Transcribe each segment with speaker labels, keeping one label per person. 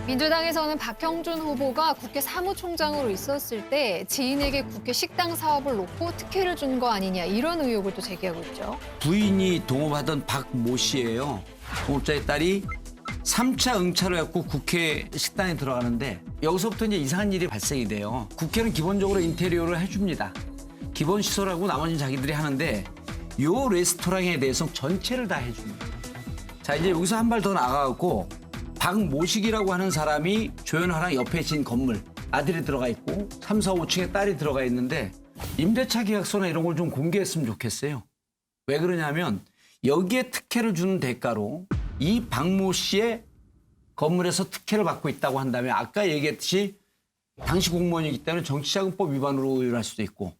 Speaker 1: 민주당에서는 박형준 후보가 국회 사무총장으로 있었을 때 지인에게 국회 식당 사업을 놓고 특혜를 준 거 아니냐 이런 의혹을 또 제기하고 있죠.
Speaker 2: 부인이 동업하던 박모 씨예요. 동업자의 딸이 3차 응찰을 갖고 국회 식당에 들어가는데 여기서부터 이제 이상한 일이 발생이 돼요. 국회는 기본적으로 인테리어를 해줍니다. 기본 시설하고 나머지는 자기들이 하는데 요 레스토랑에 대해서 전체를 다 해줍니다. 자, 이제 여기서 한 발 더 나가갖고 박모식이라고 하는 사람이 조현아랑 옆에 진 건물 아들이 들어가 있고 3, 4, 5층에 딸이 들어가 있는데 임대차 계약서나 이런 걸 좀 공개했으면 좋겠어요. 왜 그러냐면 여기에 특혜를 주는 대가로 이 박모 씨의 건물에서 특혜를 받고 있다고 한다면 아까 얘기했듯이 당시 공무원이기 때문에 정치자금법 위반으로 의율할 수도 있고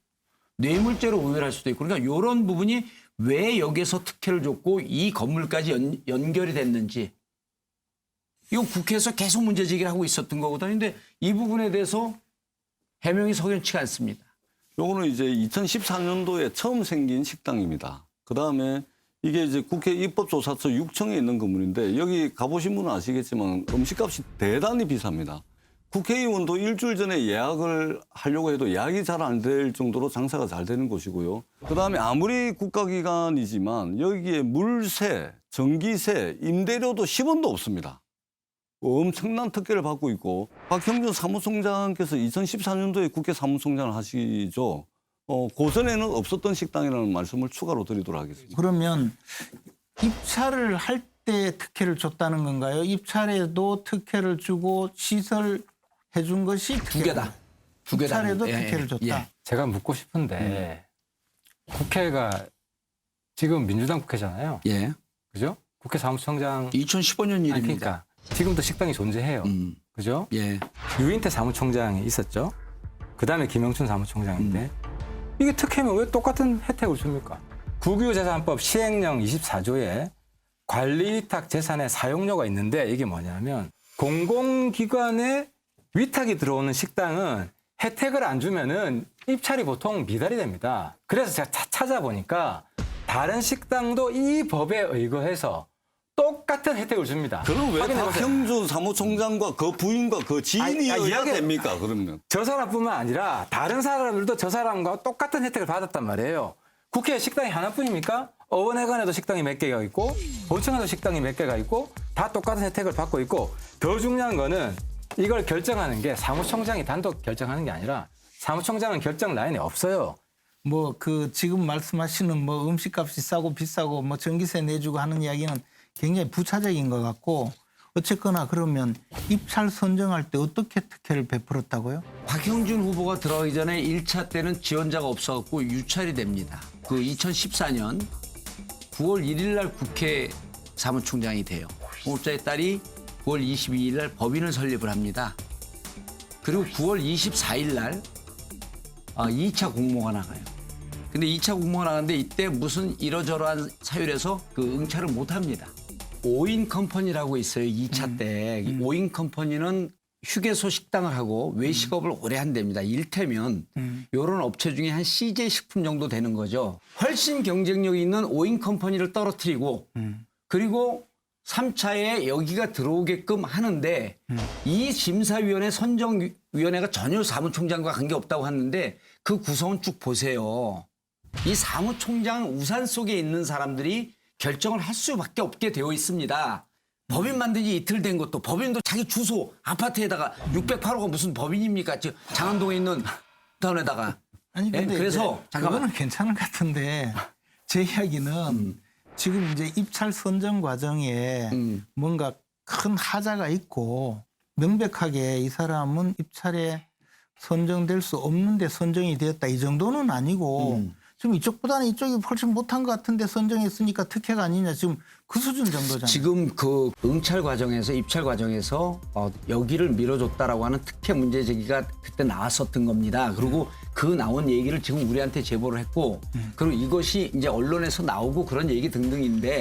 Speaker 2: 뇌물죄로 의율할 수도 있고 그러니까 이런 부분이 왜 여기에서 특혜를 줬고 이 건물까지 연결이 됐는지 이거 국회에서 계속 문제제기를 하고 있었던 거거든요. 근데 이 부분에 대해서 해명이 석연치가 않습니다.
Speaker 3: 요거는 이제 2014년도에 처음 생긴 식당입니다. 그다음에 이게 이제 국회 입법조사처 6층에 있는 건물인데 여기 가보신 분은 아시겠지만 음식값이 대단히 비쌉니다. 국회의원도 일주일 전에 예약을 하려고 해도 예약이 잘 안 될 정도로 장사가 잘 되는 곳이고요. 그다음에 아무리 국가기관이지만 여기에 물세, 전기세, 임대료도 10원도 없습니다. 엄청난 특혜를 받고 있고 박형준 사무총장께서 2014년도에 국회 사무총장을 하시죠. 고전에는 없었던 식당이라는 말씀을 추가로 드리도록 하겠습니다.
Speaker 4: 그러면 입찰을 할 때 특혜를 줬다는 건가요? 입찰에도 특혜를 주고 시설 해준 것이
Speaker 2: 두 개다. 두 개다.
Speaker 4: 입찰에도 특혜를 줬다.
Speaker 2: 예.
Speaker 5: 제가 묻고 싶은데 국회가 지금 민주당 국회잖아요.
Speaker 2: 예.
Speaker 5: 그죠? 국회 사무총장
Speaker 2: 2015년 일입니다.
Speaker 5: 아니, 그러니까 지금도 식당이 존재해요. 그죠?
Speaker 2: 예.
Speaker 5: 유인태 사무총장이 있었죠. 그다음에 김영춘 사무총장인데 이게 특혜면 왜 똑같은 혜택을 줍니까? 국유재산법 시행령 24조에 관리위탁 재산의 사용료가 있는데 이게 뭐냐면 공공기관에 위탁이 들어오는 식당은 혜택을 안 주면은 입찰이 보통 미달이 됩니다. 그래서 제가 찾아보니까 다른 식당도 이 법에 의거해서 똑같은 혜택을 줍니다.
Speaker 3: 그럼 왜
Speaker 5: 확인해보세요.
Speaker 3: 박형준 사무총장과 그 부인과 그 지인이어야
Speaker 5: 이야기-
Speaker 3: 됩니까? 그러면.
Speaker 5: 저 사람뿐만 아니라 다른 사람들도 저 사람과 똑같은 혜택을 받았단 말이에요. 국회에 식당이 하나뿐입니까? 어원회관에도 식당이 몇 개가 있고 본청에도 식당이 몇 개가 있고 다 똑같은 혜택을 받고 있고 더 중요한 거는 이걸 결정하는 게 사무총장이 단독 결정하는 게 아니라 사무총장은 결정 라인이 없어요.
Speaker 4: 뭐 그 지금 말씀하시는 뭐 음식값이 싸고 비싸고 뭐 전기세 내주고 하는 이야기는 굉장히 부차적인 것 같고 어쨌거나 그러면 입찰 선정할 때 어떻게 특혜를 베풀었다고요?
Speaker 2: 박형준 후보가 들어가기 전에 1차 때는 지원자가 없어갖고 유찰이 됩니다. 그 2014년 9월 1일 날 국회 사무총장이 돼요. 동업자의 딸이 9월 22일 날 법인을 설립을 합니다. 그리고 9월 24일 날 2차 공모가 나가요. 근데 2차 공모가 나가는데 이때 무슨 이러저러한 사유에서 그 응찰을 못 합니다. 오인 컴퍼니라고 있어요. 2차 때. 오인 컴퍼니는 휴게소 식당을 하고 외식업을 오래 한답니다. 일테면 이런 업체 중에 한 CJ 식품 정도 되는 거죠. 훨씬 경쟁력이 있는 오인 컴퍼니를 떨어뜨리고 그리고 3차에 여기가 들어오게끔 하는데 이 심사위원회 선정위원회가 전혀 사무총장과 관계없다고 하는데 그 구성은 쭉 보세요. 이 사무총장 우산 속에 있는 사람들이 결정을 할 수밖에 없게 되어 있습니다. 법인 만든 지 이틀 된 것도 법인도 자기 주소 아파트에다가 608호가 무슨 법인입니까? 지금 장안동에 있는 타운에다가.
Speaker 4: 아니 근데
Speaker 2: 예? 그래서
Speaker 4: 이제
Speaker 2: 잠깐만.
Speaker 4: 그거는 괜찮은 것 같은데 제 이야기는 지금 이제 입찰 선정 과정에 뭔가 큰 하자가 있고 명백하게 이 사람은 입찰에 선정될 수 없는데 선정이 되었다 이 정도는 아니고 지금 이쪽보다는 이쪽이 훨씬 못한 것 같은데 선정했으니까 특혜가 아니냐 지금 그 수준 정도잖아요.
Speaker 2: 지금 그 응찰 과정에서 입찰 과정에서 여기를 밀어줬다라고 하는 특혜 문제 제기가 그때 나왔었던 겁니다. 그리고 그 나온 얘기를 지금 우리한테 제보를 했고 그리고 이것이 이제 언론에서 나오고 그런 얘기 등등인데